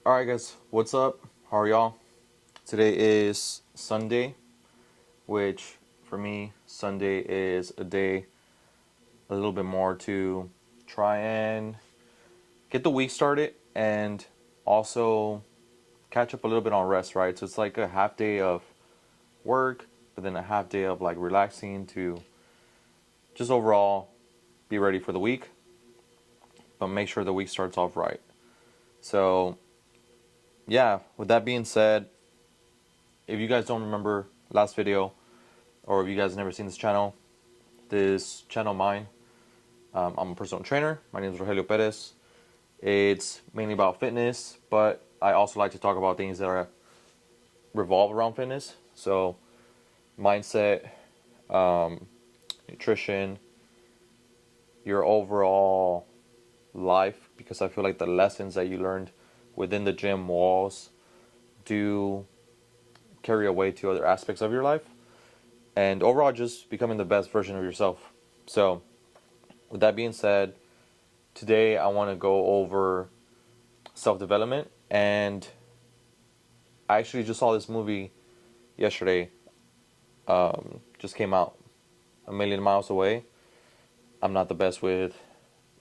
Alright guys, what's up? How are y'all? Today is Sunday, which for me, Sunday is a day a little bit more to try and get the week started and also catch up a little bit on rest, right? So it's like a half day of work, but then a half day of like relaxing to just overall be ready for the week, but make sure the week starts off right. So, yeah, with that being said, if you guys don't remember last video, or if you guys have never seen this channel of mine, I'm a personal trainer. My name is Rogelio Perez. It's mainly about fitness, but I also like to talk about things that are revolve around fitness. So, mindset, nutrition, your overall life, because I feel like the lessons that you learned within the gym walls do carry away to other aspects of your life, and overall just becoming the best version of yourself. So, with that being said, today I want to go over self-development, and I actually just saw this movie yesterday. Just came out, A Million Miles Away. I'm not the best with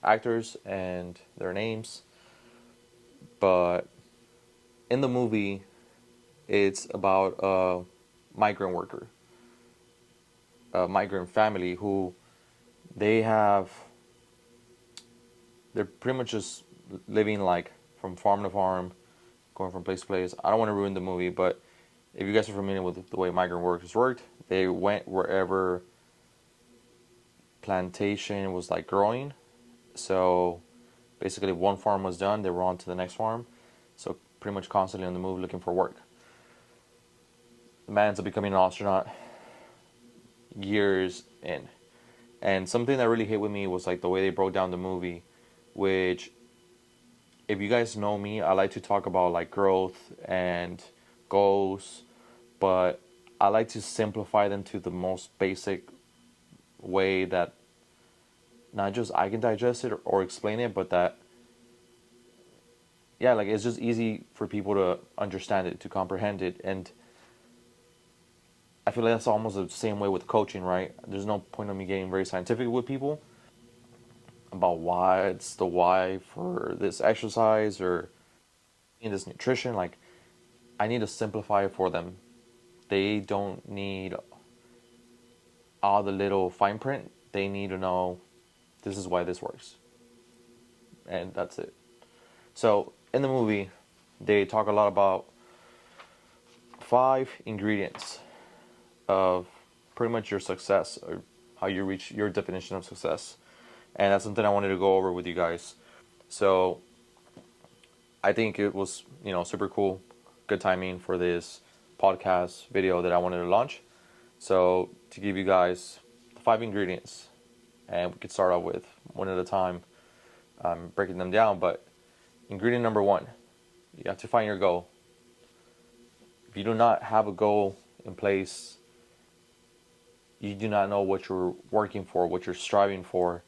actors and their names, but in the movie it's about a migrant worker, a migrant family who they have they're pretty much just living like from farm to farm, going from place to place. I don't want to ruin the movie, but if you guys are familiar with the way migrant workers worked, they went wherever plantation was like growing. So basically, if one farm was done, they were on to the next farm. So pretty much constantly on the move looking for work. The man ends up becoming an astronaut years in. And something that really hit with me was like the way they broke down the movie, which, if you guys know me, I like to talk about like growth and goals, but I like to simplify them to the most basic way that not just I can digest it or explain it, but that, yeah, like it's just easy for people to understand it, to comprehend it. And I feel like that's almost the same way with coaching, right? There's no point of me getting very scientific with people about why it's the why for this exercise or in this nutrition. Like, I need to simplify it for them. They don't need all the little fine print. They need to know this is why this works. And that's it. So, in the movie, they talk a lot about 5 ingredients of pretty much your success, or how you reach your definition of success. And that's something I wanted to go over with you guys. So, I think it was, super cool, good timing for this podcast video that I wanted to launch. So, to give you guys the 5 ingredients, and we could start off with one at a time, breaking them down. But ingredient number 1, you have to find your goal. If you do not have a goal in place, you do not know what you're working for, what you're striving for,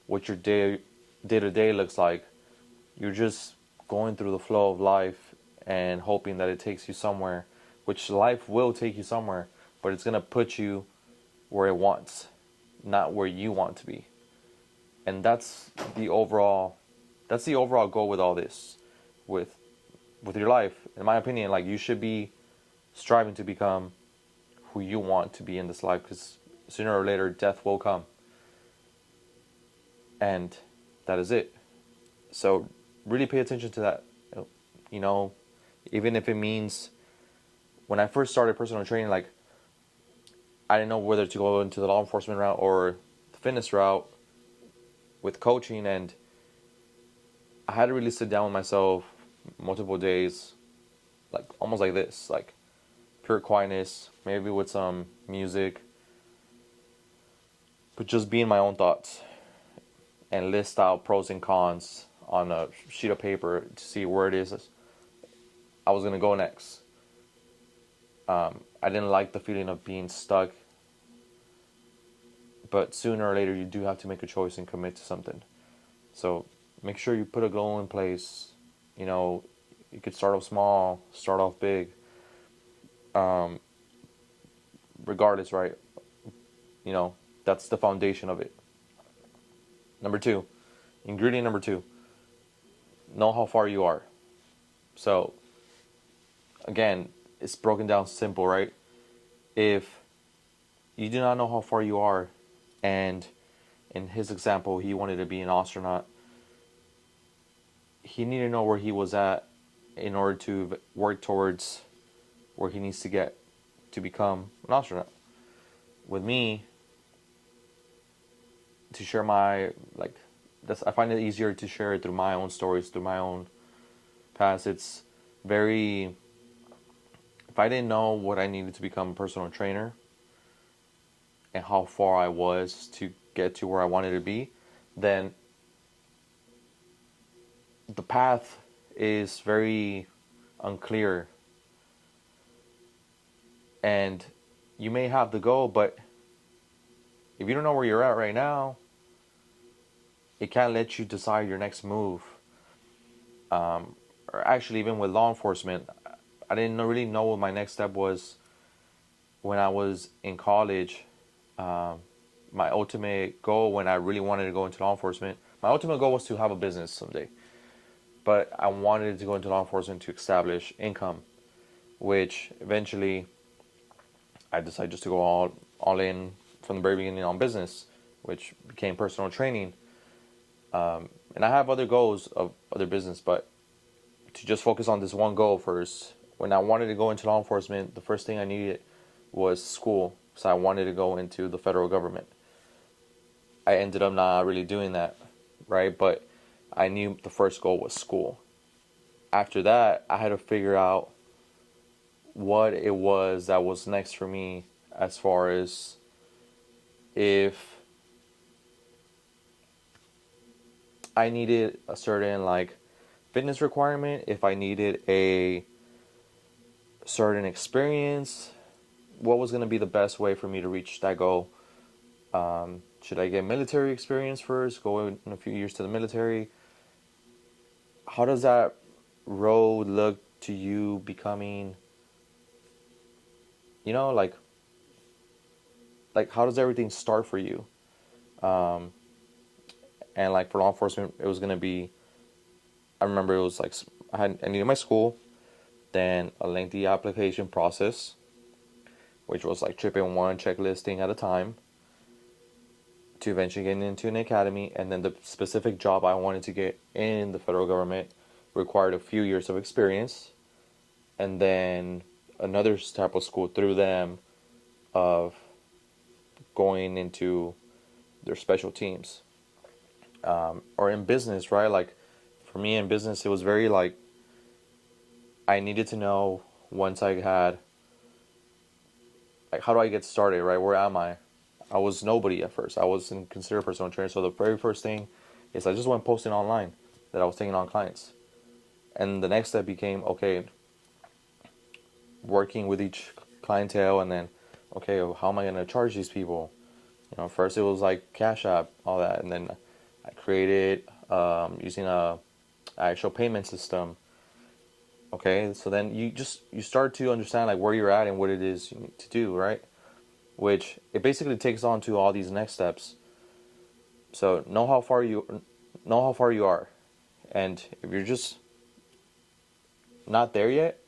what your day-to-day looks like. You're just going through the flow of life and hoping that it takes you somewhere, which life will take you somewhere, but it's going to put you where it wants, not where you want to be. And that's the overall goal with all this, with your life. In my opinion, like, you should be striving to become who you want to be in this life, because sooner or later death will come, and that is it. So really pay attention to that. Even if it means, when I first started personal training, like, I didn't know whether to go into the law enforcement route or the fitness route with coaching, and I had to really sit down with myself multiple days, like almost like this, like pure quietness, maybe with some music, but just be in my own thoughts and list out pros and cons on a sheet of paper to see where it is I was going to go next. I didn't like the feeling of being stuck, but sooner or later you do have to make a choice and commit to something. So make sure you put a goal in place. You could start off small, start off big. Um, Regardless, right? You know, that's the foundation of it. Number two, ingredient number two, know how far you are. So, again, it's broken down simple, right? If you do not know how far you are, and in his example, he wanted to be an astronaut, he needed to know where he was at in order to work towards where he needs to get to become an astronaut. With me, to share my, like, that's, I find it easier to share it through my own stories, through my own past. It's very, if I didn't know what I needed to become a personal trainer and how far I was to get to where I wanted to be, then the path is very unclear. And you may have the goal, but if you don't know where you're at right now, it can't let you decide your next move. Or actually, even with law enforcement, I didn't really know what my next step was when I was in college. My ultimate goal when I really wanted to go into law enforcement, my ultimate goal was to have a business someday. But I wanted to go into law enforcement to establish income, which eventually I decided just to go all in from the very beginning on business, which became personal training. And I have other goals of other business, but to just focus on this one goal first, when I wanted to go into law enforcement, the first thing I needed was school. So I wanted to go into the federal government. I ended up not really doing that, right? But I knew the first goal was school. After that, I had to figure out what it was that was next for me, as far as if I needed a certain, like, fitness requirement, if I needed a certain experience, what was going to be the best way for me to reach that goal. Should I get military experience first, go in a few years to the military? How does that road look to you becoming, you know, like how does everything start for you? And like for law enforcement, it was going to be, I remember it was like, I needed my school, then a lengthy application process, which was like tripping one checklisting at a time, to eventually getting into an academy. And then the specific job I wanted to get in the federal government required a few years of experience, and then another type of school through them of going into their special teams. Or in business, right? Like for me in business, it was very like, I needed to know once I had, like, how do I get started, right? Where am I? I was nobody at first. I wasn't considered a personal trainer. So the very first thing is I just went posting online that I was taking on clients. And the next step became, okay, working with each clientele, and then, okay, how am I going to charge these people? You know, first it was like Cash App, all that. And then I created using a actual payment system. Okay, so then you start to understand like where you're at and what it is you need to do, right? Which it basically takes on to all these next steps. So know how far you are, and if you're just not there yet,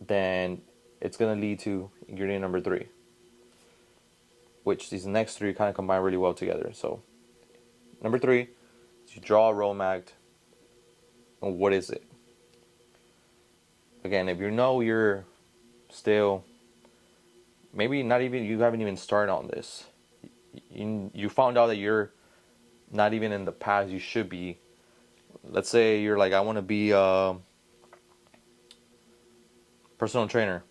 then it's gonna lead to ingredient number three, which these next three kind of combine really well together. So number three is you draw a roadmap. And what is it? Again, if you know you're still, maybe not even, you haven't even started on this. You found out that you're not even in the path you should be. Let's say you're like, I want to be a personal trainer,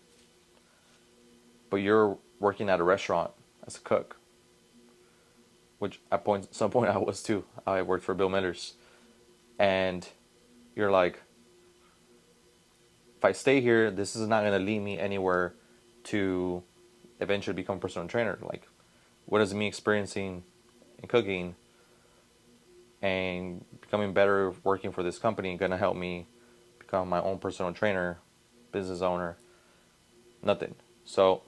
but you're working at a restaurant as a cook, which at some point I was too. I worked for Bill Miller's, and you're like, if I stay here, this is not going to lead me anywhere to eventually become a personal trainer. Like, what is me experiencing in cooking and becoming better working for this company going to help me become my own personal trainer, business owner? Nothing. So,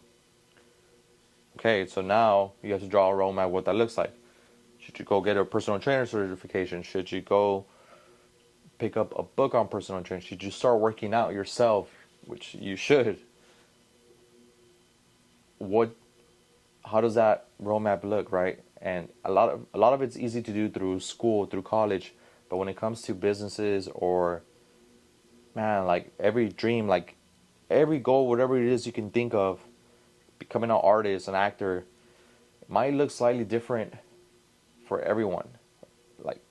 okay, so now you have to draw a roadmap what that looks like. Should you go get a personal trainer certification? Should you go pick up a book on personal training? Should you start working out yourself, which you should? What? How does that roadmap look, right? And a lot of it's easy to do through school, through college, but when it comes to businesses or, man, like every dream, like every goal, whatever it is you can think of, becoming an artist, an actor, it might look slightly different for everyone. Like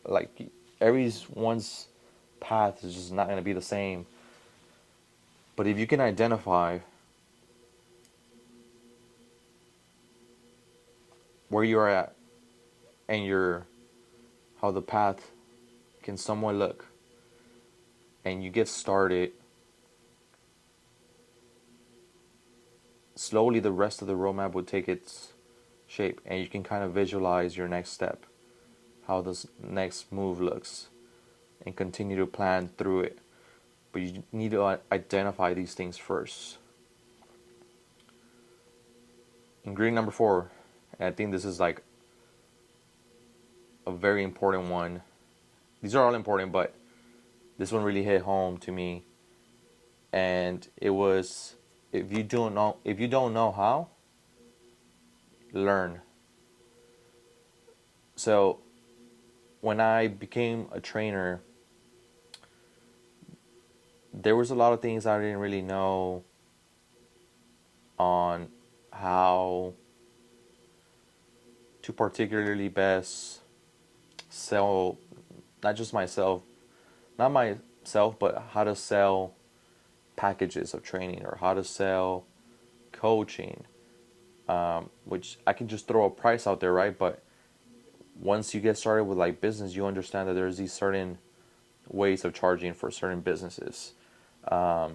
like everyone's path is just not going to be the same. But if you can identify where you're at and your how the path can somewhat look, and you get started, slowly the rest of the roadmap will take its shape, and you can kind of visualize your next step, how this next move looks, and continue to plan through it. But you need to identify these things first. Ingredient number 4, and I think this is like a very important one. These are all important, but this one really hit home to me. And it was, if you don't know how, learn. So when I became a trainer, there was a lot of things I didn't really know on how to particularly best sell, not just myself, not myself, but how to sell packages of training or how to sell coaching, which I can just throw a price out there, right? But once you get started with like business, you understand that there's these certain ways of charging for certain businesses. Or,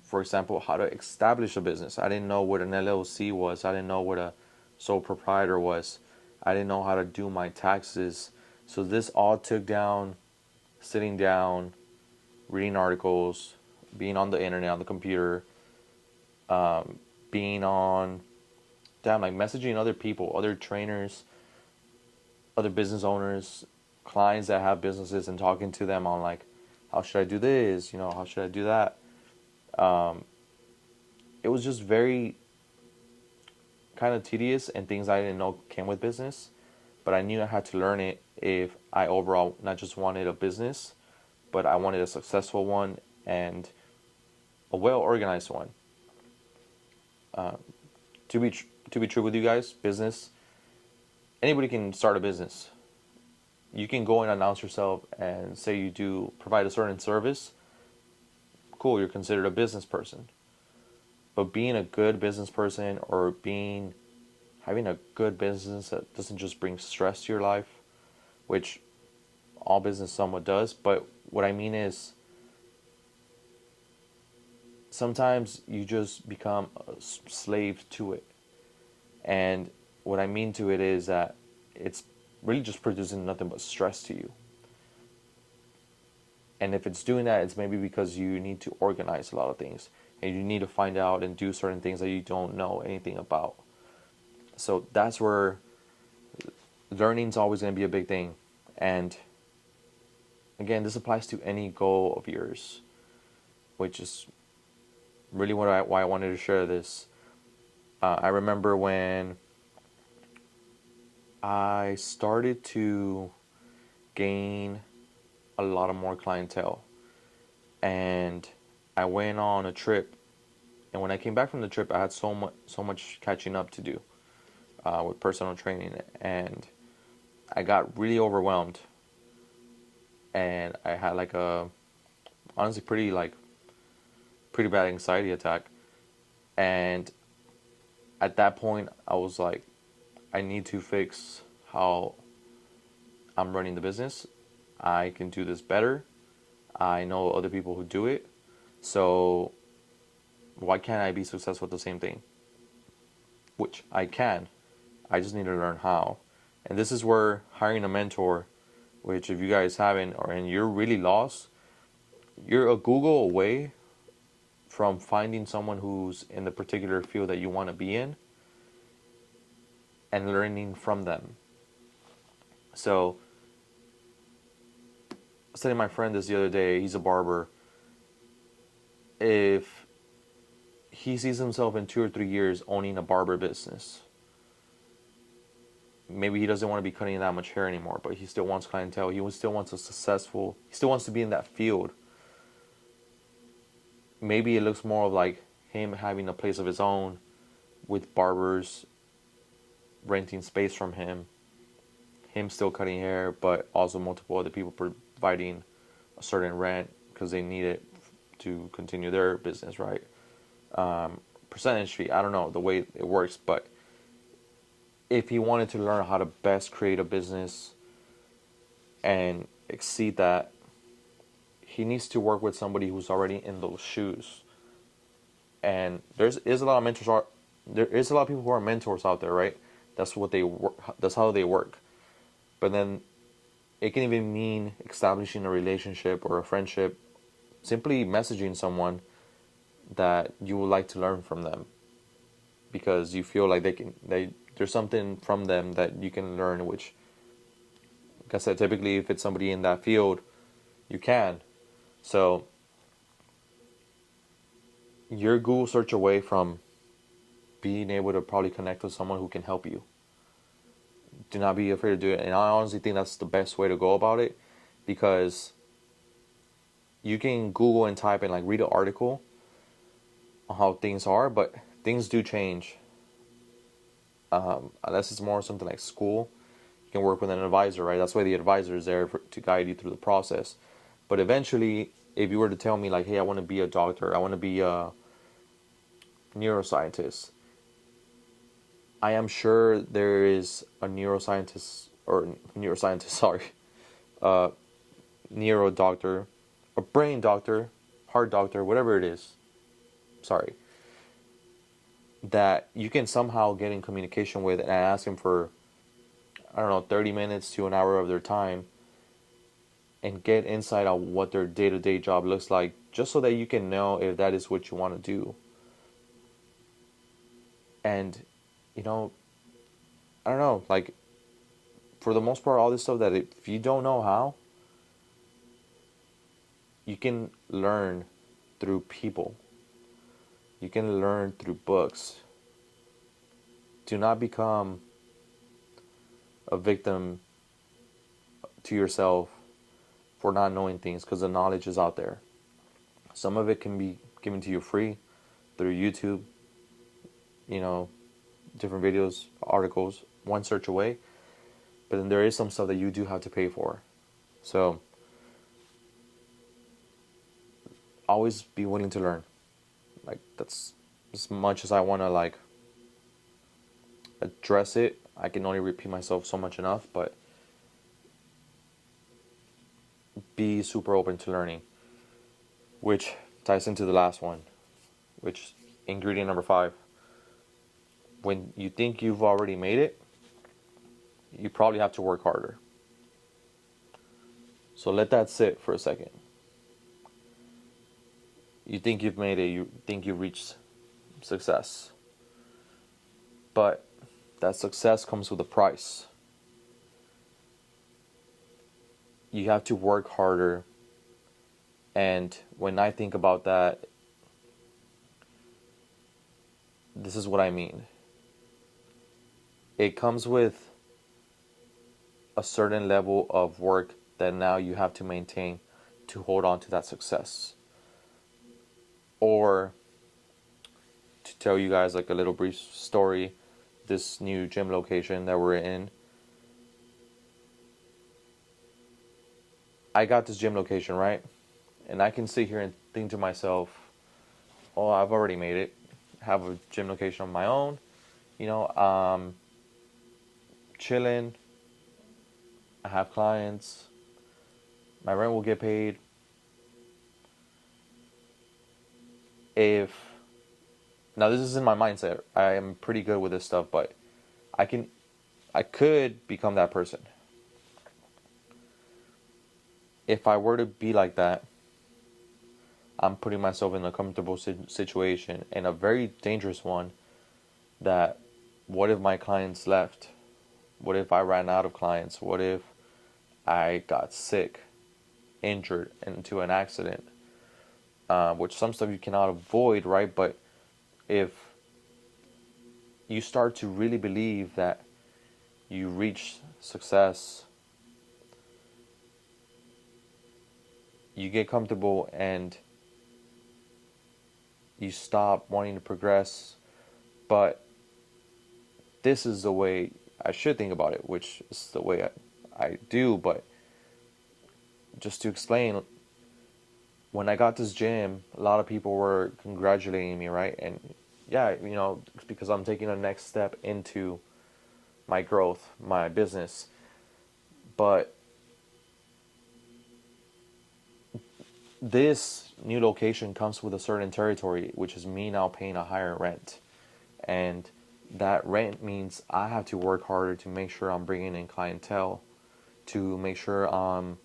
for example, how to establish a business. I didn't know what an LLC was. I didn't know what a sole proprietor was. I didn't know how to do my taxes. So this all took down, sitting down, reading articles, being on the internet, on the computer, being on, like messaging other people, other trainers, other business owners, clients that have businesses, and talking to them on like, how should I do this? How should I do that? It was just very kind of tedious and things I didn't know came with business, but I knew I had to learn it if I overall not just wanted a business, but I wanted a successful one and a well-organized one. To be true with you guys, business, anybody can start a business. You can go and announce yourself and say you do provide a certain service. Cool, you're considered a business person. But being a good business person or having a good business that doesn't just bring stress to your life, which all business somewhat does, but what I mean is sometimes you just become a slave to it. And what I mean to it is that it's really just producing nothing but stress to you. And if it's doing that, it's maybe because you need to organize a lot of things and you need to find out and do certain things that you don't know anything about. So that's where learning is always going to be a big thing. And again, this applies to any goal of yours, which is really why I wanted to share this. I remember when I started to gain a lot of more clientele, and I went on a trip, and when I came back from the trip, I had so much catching up to do with personal training, and I got really overwhelmed, and I had like a honestly pretty bad anxiety attack, and at that point I was like, I need to fix how I'm running the business. I can do this better. I know other people who do it. So why can't I be successful at the same thing? Which I can. I just need to learn how. And this is where hiring a mentor, which if you guys haven't, or and you're really lost, you're a Google away from finding someone who's in the particular field that you want to be in and learning from them. So, I was telling my friend this the other day, he's a barber. If he sees himself in 2 or 3 years owning a barber business, maybe he doesn't want to be cutting that much hair anymore, but he still wants clientele. He still wants he still wants to be in that field. Maybe it looks more of like him having a place of his own with barbers renting space from him still cutting hair, but also multiple other people providing a certain rent because they need it to continue their business, right? Percentage fee, I don't know the way it works, but if he wanted to learn how to best create a business and exceed that, he needs to work with somebody who's already in those shoes. And there is a lot of mentors. There is a lot of people who are mentors out there, right? That's what they work. That's how they work. But then it can even mean establishing a relationship or a friendship, simply messaging someone that you would like to learn from them because you feel like there's something from them that you can learn, which, like I said, typically if it's somebody in that field, you can. So you're Google search away from being able to probably connect with someone who can help you. Do not be afraid to do it. And I honestly think that's the best way to go about it, because you can Google and type and like read an article on how things are, but things do change. Unless it's more something like school, you can work with an advisor, right? That's why the advisor is there to guide you through the process. But eventually, if you were to tell me like, hey, I want to be a doctor, I want to be a neuroscientist, I am sure there is a sorry, neuro doctor, a brain doctor, heart doctor, whatever it is, sorry, that you can somehow get in communication with and ask them for, I don't know, 30 minutes to an hour of their time and get insight on what their day-to-day job looks like, just so that you can know if that is what you want to do. And, I don't know, like, for the most part, all this stuff that if you don't know how, you can learn through people. You can learn through books. Do not become a victim to yourself for not knowing things, because the knowledge is out there. Some of it can be given to you free through YouTube, different videos, articles, one search away. But then there is some stuff that you do have to pay for. So always be willing to learn. Like, that's as much as I want to like address it. I can only repeat myself so much enough, but be super open to learning, which ties into the last one, which ingredient number 5. When you think you've already made it, you probably have to work harder. So let that sit for a second. You think you've made it, you think you've reached success. But that success comes with a price. You have to work harder. And when I think about that, this is what I mean. It comes with a certain level of work that now you have to maintain to hold on to that success. Or, to tell you guys like a little brief story, this new gym location that we're in, I got this gym location, right? And I can sit here and think to myself, oh, I've already made it. I have a gym location of my own, chilling. I have clients. My rent will get paid. Now this is in my mindset. I am pretty good with this stuff, but I can I could become that person. If I were to be like that, I'm putting myself in a comfortable situation, and a very dangerous one, that what if my clients left? What if I ran out of clients? What if I got sick, injured into an accident? Which some stuff you cannot avoid, right? But if you start to really believe that you reach success, you get comfortable and you stop wanting to progress. But this is the way I should think about it, which is the way I do. But just to explain, when I got this gym, a lot of people were congratulating me, right? And yeah, it's because I'm taking a next step into my growth, my business. But this new location comes with a certain territory, which is me now paying a higher rent. And that rent means I have to work harder to make sure I'm bringing in clientele, to make sure I'm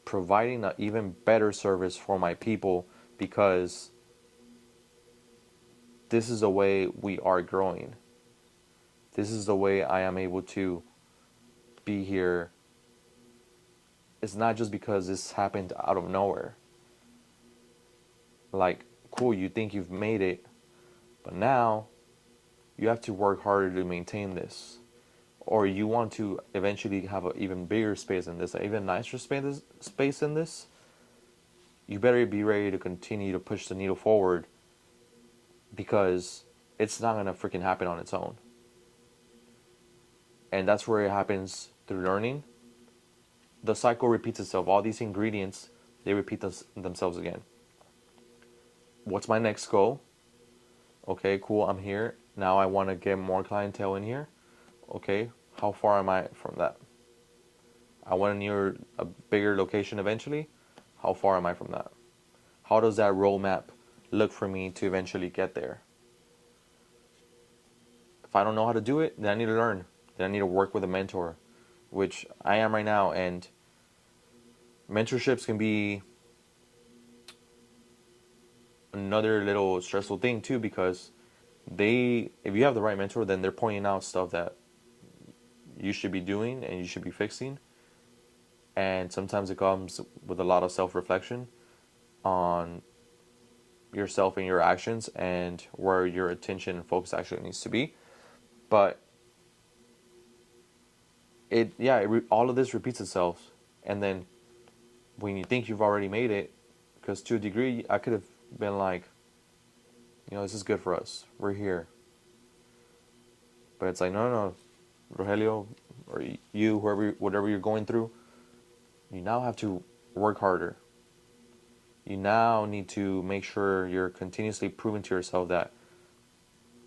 providing an even better service for my people, because this is the way we are growing. This is the way I am able to be here. It's not just because this happened out of nowhere. Like, cool, you think you've made it, but now you have to work harder to maintain this. Or you want to eventually have an even bigger space in this, an even nicer space in this. You better be ready to continue to push the needle forward, because it's not going to freaking happen on its own. And that's where it happens through learning. The cycle repeats itself. All these ingredients, they repeat themselves again. What's my next goal? Okay, cool, I'm here. Now I want to get more clientele in here. Okay, how far am I from that? I want a bigger location eventually. How far am I from that? How does that roadmap look for me to eventually get there? If I don't know how to do it, then I need to learn. Then I need to work with a mentor, which I am right now. And mentorships can be another little stressful thing too, because if you have the right mentor, then they're pointing out stuff that you should be doing and you should be fixing. And sometimes it comes with a lot of self-reflection on yourself and your actions and where your attention and focus actually needs to be. But all of this repeats itself. And then when you think you've already made it, because to a degree, I could have been like, this is good for us. We're here. But it's like, no, Rogelio, or you, whatever you're going through, you now have to work harder. You now need to make sure you're continuously proving to yourself that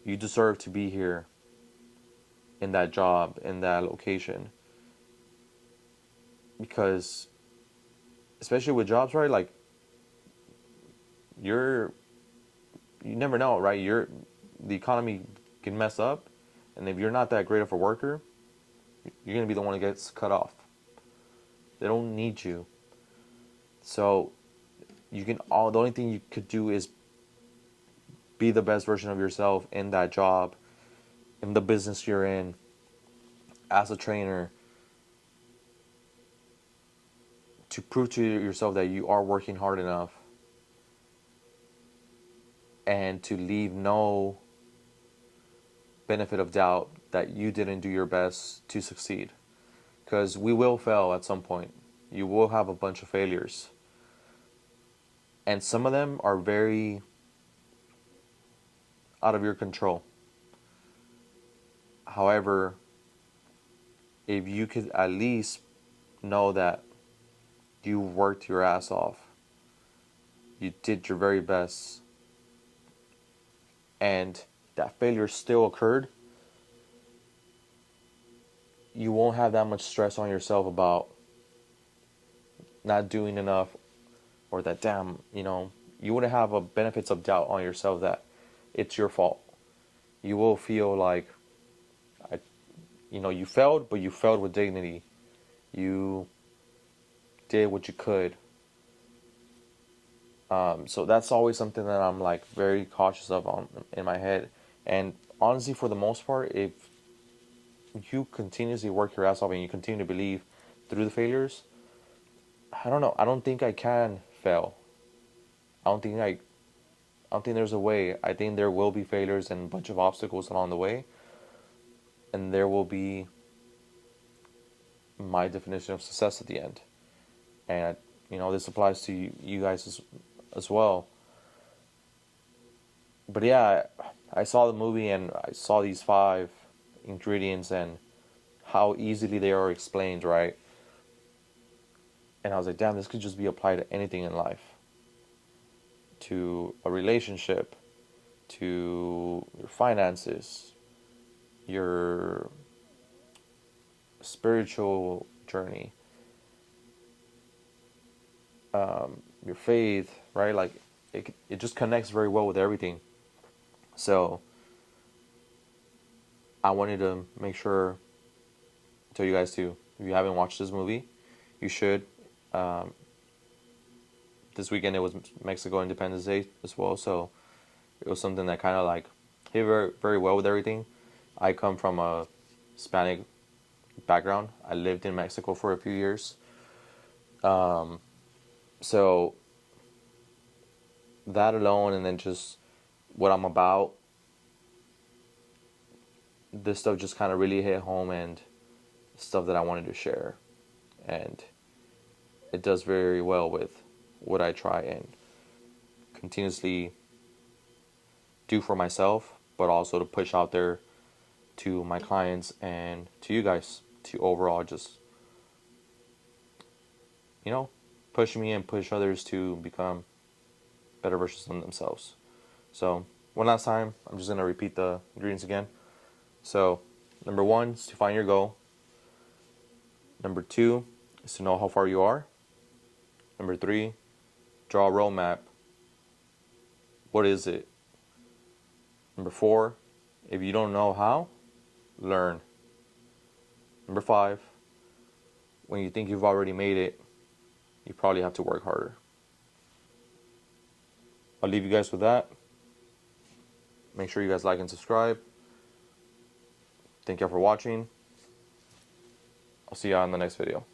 you deserve to be here in that job, in that location. Because, especially with jobs, right? Like, you never know, right? The economy can mess up, and if you're not that great of a worker, you're gonna be the one that gets cut off. They don't need you. So the only thing you could do is be the best version of yourself in that job, in the business you're in, as a trainer, to prove to yourself that you are working hard enough, and to leave no benefit of doubt that you didn't do your best to succeed. Because we will fail at some point. You will have a bunch of failures. And some of them are very out of your control. However, if you could at least know that you worked your ass off, you did your very best, and that failure still occurred, you won't have that much stress on yourself about not doing enough, or that, damn, you wouldn't have a benefits of doubt on yourself that it's your fault. You will feel like, you failed, but you failed with dignity. You did what you could. So that's always something that I'm like very cautious of in my head. And honestly, for the most part, if you continuously work your ass off and you continue to believe through the failures, I don't know. I don't think I can fail. I don't think I. I don't think there's a way. I think there will be failures and a bunch of obstacles along the way, and there will be my definition of success at the end. And this applies to you guys as well. But yeah, I saw the movie and I saw these 5 ingredients and how easily they are explained, right? And I was like, damn, this could just be applied to anything in life, to a relationship, to your finances, your spiritual journey, your faith, right? Like it just connects very well with everything. So I wanted to make sure, tell you guys too, if you haven't watched this movie, you should. Um, this weekend it was Mexico Independence Day as well, so it was something that kind of like hit very, very well with everything. I come from a Hispanic background. I lived in Mexico for a few years. So that alone, and then just what I'm about, this stuff just kind of really hit home, and stuff that I wanted to share. And it does very well with what I try and continuously do for myself, but also to push out there to my clients and to you guys to overall just, push me and push others to become better versions of themselves. So, one last time, I'm just going to repeat the ingredients again. So, number 1 is to find your goal. Number 2 is to know how far you are. Number 3, draw a roadmap. What is it? Number 4, if you don't know how, learn. Number 5, when you think you've already made it, you probably have to work harder. I'll leave you guys with that. Make sure you guys like and subscribe. Thank y'all for watching. I'll see y'all in the next video.